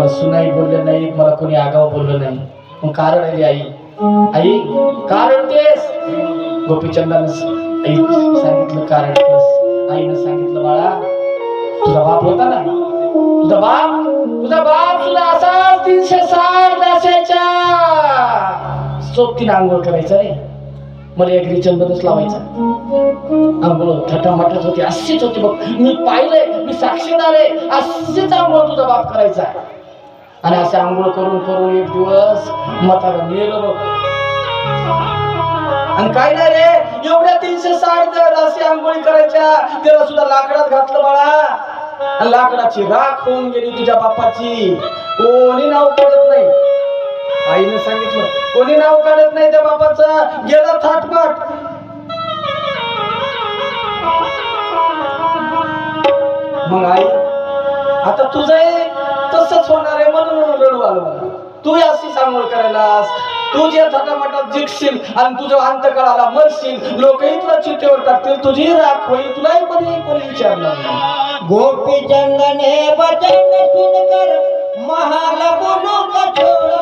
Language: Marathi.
मला सुनाई बोलले नाही, मला कोणी आगाव बोललं नाही. मग कारण आहे आई. आई कारण तेच गोपीचंदानं आई सांगितलं कारण तेच. आईनं सांगितलं बाळा तुझा बाप होता ना, तुझा बाप सुद्धा असा 360 दासायच्या सोबतीने आंघोळ करायचा रे. मला एक चंदनच लावायचा. आंघोळ थटामटच होती, अशीच होती बघ. मी पाहिलंय, मी साक्षीदार आहे. अशीच आंघोळ तुझा बाप करायचा. आणि असे आंघोळ करून करून एक दिवस म्हातारा मेलं बघ. आणि काय नाही रे, एवढ्या 360 दासी आंघोळी करायच्या, त्याला सुद्धा लाकडात घातलं बाळा. लाकडाची राख होऊन गेली तुझ्या बापाची. कोणी नाव काढत नाही. आईने सांगितलं कोणी नाव काढत नाही त्या बापाचं. गेला थाटमाट. मग आई आता तुझं तसंच होणार आहे म्हणून रडू आलं मला. तू अशी सांगोळ करायलास, तू जे थाटामाटात जिंकशील आणि तुझं अंतकाळाला मरशील, लोकही तुला चिठ्ठीवर टाकतील, तुझी राख होईल, तुलाही कोणी विचारणार नाही. गोपीचंदने वचन सुनकर महाल बोलू कठोर